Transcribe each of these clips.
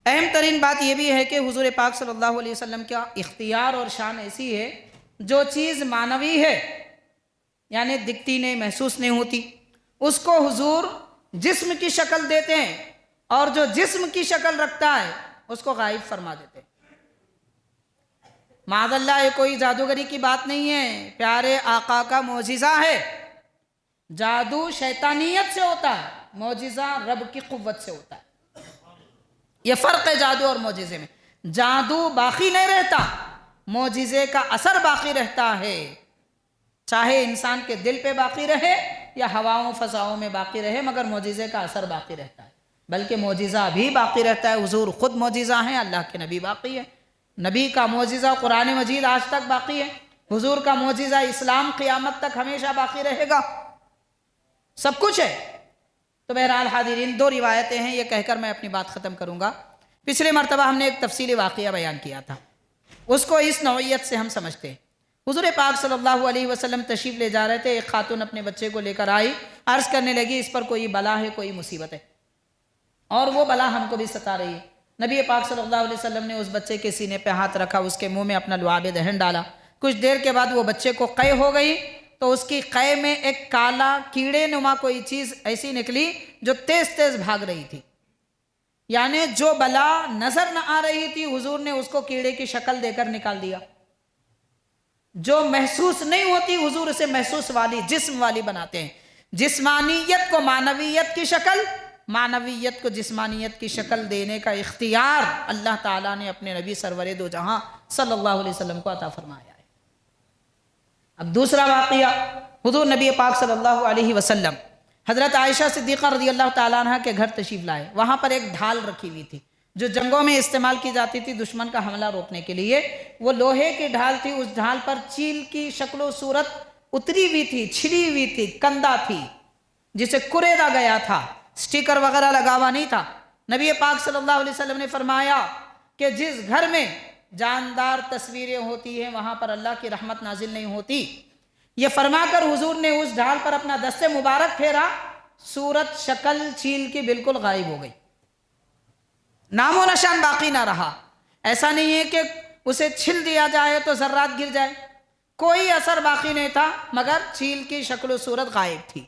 اہم ترین بات یہ بھی ہے کہ حضور پاک صلی اللہ علیہ وسلم کا اختیار اور شان ایسی ہے، جو چیز معنوی ہے یعنی دکھتی نہیں، محسوس نہیں ہوتی، اس کو حضور جسم کی شکل دیتے ہیں، اور جو جسم کی شکل رکھتا ہے اس کو غائب فرما دیتے ہیں۔ معاذ اللہ، یہ کوئی جادوگری کی بات نہیں ہے، پیارے آقا کا معجزہ ہے۔ جادو شیطانیت سے ہوتا ہے، معجزہ رب کی قوت سے ہوتا ہے۔ یہ فرق ہے جادو اور معجزے میں۔ جادو باقی نہیں رہتا، معجزے کا اثر باقی رہتا ہے، چاہے انسان کے دل پہ باقی رہے یا ہواؤں فضاؤں میں باقی رہے، مگر معجزے کا اثر باقی رہتا ہے۔ بلکہ معجزہ بھی باقی رہتا ہے، حضور خود معجزہ ہیں، اللہ کے نبی باقی ہے، نبی کا معجزہ قرآن مجید آج تک باقی ہے، حضور کا معجزہ اسلام قیامت تک ہمیشہ باقی رہے گا، سب کچھ ہے۔ تو بہرحال حاضرین، دو روایتیں ہیں، یہ کہہ کر میں اپنی بات ختم کروں گا۔ پچھلے مرتبہ ہم نے ایک تفصیلی واقعہ بیان کیا تھا، اس کو اس نوعیت سے ہم سمجھتے ہیں۔ حضور پاک صلی اللہ علیہ وسلم تشریف لے جا رہے تھے، ایک خاتون اپنے بچے کو لے کر آئی، عرض کرنے لگی اس پر کوئی بلا ہے، کوئی مصیبت ہے، اور وہ بلا ہم کو بھی ستا رہی ہے۔ نبی پاک صلی اللہ علیہ وسلم نے اس بچے کے سینے پہ ہاتھ رکھا، اس کے منہ میں اپنا لعاب دہن ڈالا، کچھ دیر کے بعد وہ بچے کو قے ہو گئی، تو اس کی قے میں ایک کالا کیڑے نما کوئی چیز ایسی نکلی جو تیز تیز بھاگ رہی تھی، یعنی جو بلا نظر نہ آ رہی تھی حضور نے اس کو کیڑے کی شکل دے کر نکال دیا۔ جو محسوس نہیں ہوتی حضور اسے محسوس والی، جسم والی بناتے ہیں۔ جسمانیت کو معنویت کی شکل، معنویت کو جسمانیت کی شکل دینے کا اختیار اللہ تعالیٰ نے اپنے نبی سرور دو جہاں صلی اللہ علیہ وسلم کو عطا فرمایا ہے۔ اب دوسرا واقعہ، حضور نبی پاک صلی اللہ علیہ وسلم حضرت عائشہ صدیقہ رضی اللہ تعالیٰ عنہ کے گھر تشریف لائے، وہاں پر ایک ڈھال رکھی ہوئی تھی جو جنگوں میں استعمال کی جاتی تھی دشمن کا حملہ روکنے کے لیے۔ وہ لوہے کی ڈھال تھی، اس ڈھال پر چیل کی شکل و صورت اتری ہوئی تھی، چھلی ہوئی تھی، کندہ تھی جسے کریدا گیا تھا، سٹیکر وغیرہ لگا ہوا نہیں تھا۔ نبی پاک صلی اللہ علیہ وسلم نے فرمایا کہ جس گھر میں جاندار تصویریں ہوتی ہیں وہاں پر اللہ کی رحمت نازل نہیں ہوتی۔ یہ فرما کر حضور نے اس ڈھال پر اپنا دست مبارک پھیرا، صورت شکل چیل کی بالکل غائب ہو گئی، نام و نشان باقی نہ رہا۔ ایسا نہیں ہے کہ اسے چھل دیا جائے تو ذرات گر جائے، کوئی اثر باقی نہیں تھا، مگر چیل کی شکل و صورت غائب تھی۔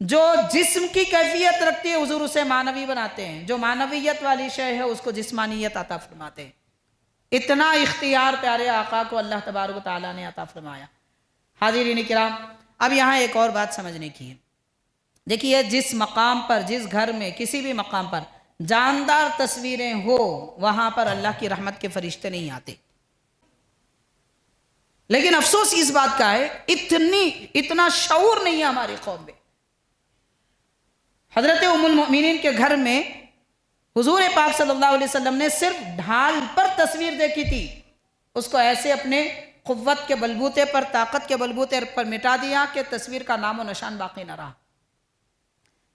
جو جسم کی کیفیت رکھتی ہے حضور اسے معنوی بناتے ہیں، جو معنویت والی شے ہے اس کو جسمانیت عطا فرماتے ہیں۔ اتنا اختیار پیارے آقا کو اللہ تبارک و تعالیٰ نے عطا فرمایا۔ حاضرین کرام، اب یہاں ایک اور بات سمجھنے کی ہے۔ دیکھیے، جس مقام پر، جس گھر میں، کسی بھی مقام پر جاندار تصویریں ہو وہاں پر اللہ کی رحمت کے فرشتے نہیں آتے۔ لیکن افسوس اس بات کا ہے اتنا شعور نہیں ہے ہماری قوم میں۔ حضرت ام المؤمنین کے گھر میں حضور پاک صلی اللہ علیہ وسلم نے صرف ڈھال پر تصویر دیکھی تھی، اس کو ایسے اپنے قوت کے بلبوتے پر، طاقت کے بلبوتے پر مٹا دیا کہ تصویر کا نام و نشان باقی نہ رہا۔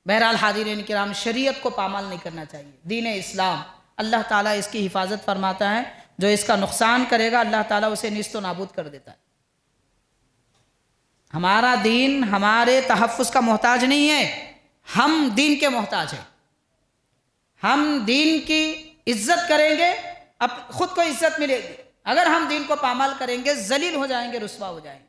بہرحال حاضرین کرام، شریعت کو پامال نہیں کرنا چاہیے۔ دین اسلام، اللہ تعالیٰ اس کی حفاظت فرماتا ہے، جو اس کا نقصان کرے گا اللہ تعالیٰ اسے نیست و نابود کر دیتا ہے۔ ہمارا دین ہمارے تحفظ کا محتاج نہیں ہے، ہم دین کے محتاج ہیں۔ ہم دین کی عزت کریں گے، اب خود کو عزت ملے گی۔ اگر ہم دین کو پامال کریں گے ذلیل ہو جائیں گے، رسوا ہو جائیں گے۔